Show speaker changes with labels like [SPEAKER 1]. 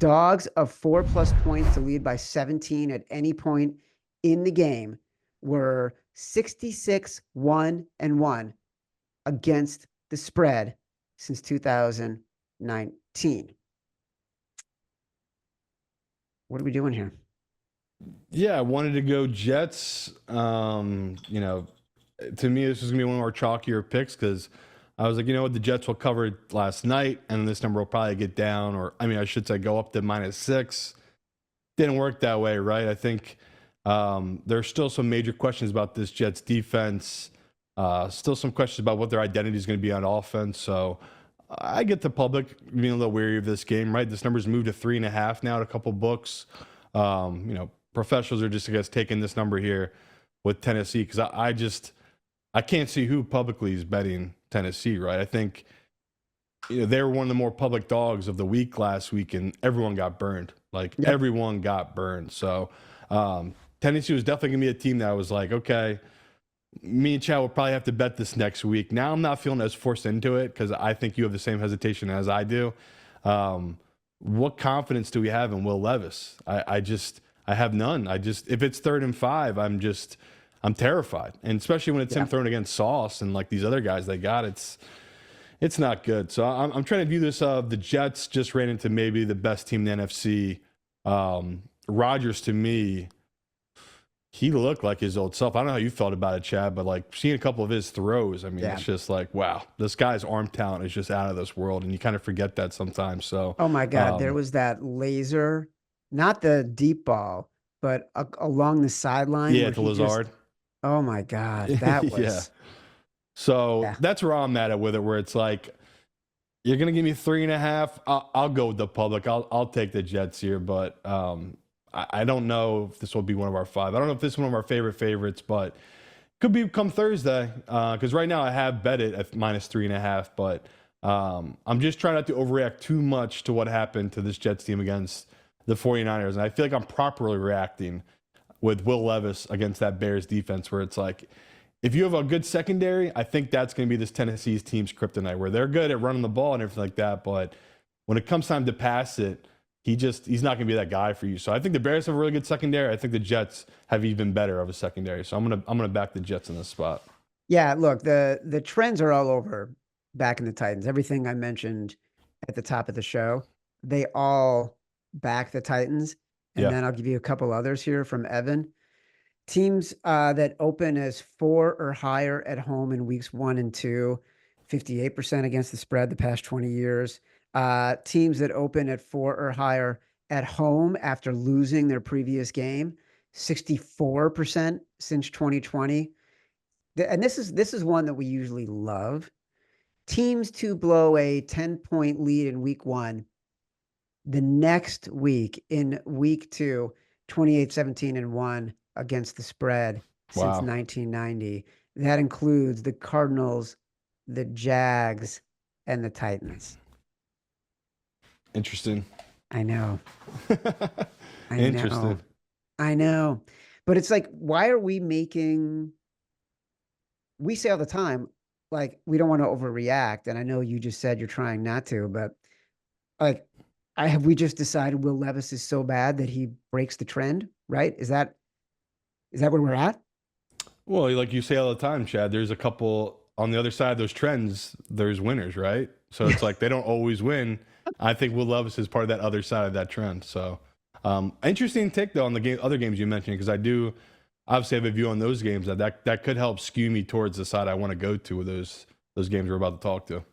[SPEAKER 1] dogs of 4+ points to lead by 17 at any point in the game were 66-1-1 against the spread since 2019. What are we doing here?
[SPEAKER 2] Yeah, I wanted to go Jets. You know, to me, this is going to be one of our chalkier picks because I was like, you know what, the Jets will cover it last night, and this number will probably get down, or I mean, I should say go up to -6. Didn't work that way, right? I think there's still some major questions about this Jets defense. Still some questions about what their identity is going to be on offense. So I get the public being a little weary of this game, right? This number's moved to 3.5 now at a couple books. You know, professionals are just, I guess, taking this number here with Tennessee because I can't see who publicly is betting Tennessee, right? I think, you know, they were one of the more public dogs of the week last week, and everyone got burned. Like, everyone got burned. So Tennessee was definitely going to be a team that was like, okay, me and Chad will probably have to bet this next week. Now I'm not feeling as forced into it because I think you have the same hesitation as I do. What confidence do we have in Will Levis? I have none. If it's 3rd and 5, I'm terrified. And especially when it's him throwing against Sauce and like these other guys they got, it's not good. So I'm trying to view this. The Jets just ran into maybe the best team in the NFC. Rodgers, to me, he looked like his old self. I don't know how you felt about it, Chad, but like seeing a couple of his throws, I mean, it's just like, wow, this guy's arm talent is just out of this world, and you kind of forget that sometimes. So,
[SPEAKER 1] oh my God, there was that laser, not the deep ball, but along the sideline.
[SPEAKER 2] Yeah, the Lazard.
[SPEAKER 1] Oh my God, that was.
[SPEAKER 2] Yeah. So that's where I'm at with it, where it's like, you're going to give me 3.5. I'll go with the public. I'll take the Jets here, but I don't know if this will be one of our 5. I don't know if this is one of our favorite favorites, but could be come Thursday. Because right now I have bet it at -3.5, but I'm just trying not to overreact too much to what happened to this Jets team against the 49ers. And I feel like I'm properly reacting with Will Levis against that Bears defense, where it's like, if you have a good secondary, I think that's going to be this Tennessee's team's kryptonite, where they're good at running the ball and everything like that. But when it comes time to pass it, he's not going to be that guy for you. So I think the Bears have a really good secondary. I think the Jets have even better of a secondary. So I'm gonna back the Jets in this spot.
[SPEAKER 1] Yeah, look, the trends are all over backing the Titans. Everything I mentioned at the top of the show, they all back the Titans. And then I'll give you a couple others here from Evan. Teams that open as 4 or higher at home in weeks 1 and 2, 58% against the spread the past 20 years. Teams that open at 4 or higher at home after losing their previous game, 64% since 2020. And this is one that we usually love. Teams to blow a 10-point lead in week 1, the next week in week 2, 28-17-1 against the spread since 1990. That includes the Cardinals, the Jags, and the Titans.
[SPEAKER 2] Interesting.
[SPEAKER 1] I know.
[SPEAKER 2] Interesting.
[SPEAKER 1] I know. But it's like, why are we say all the time, like, we don't want to overreact. And I know you just said you're trying not to, but like, have we just decided Will Levis is so bad that he breaks the trend, right? Is that where we're at? Well,
[SPEAKER 2] like you say all the time, Chad, there's a couple on the other side of those trends, there's winners, right? So it's like they don't always win. I think Will Levis is part of that other side of that trend. So interesting take, though, on the other games you mentioned, because I do obviously have a view on those games that could help skew me towards the side I want to go to with those games we're about to talk to.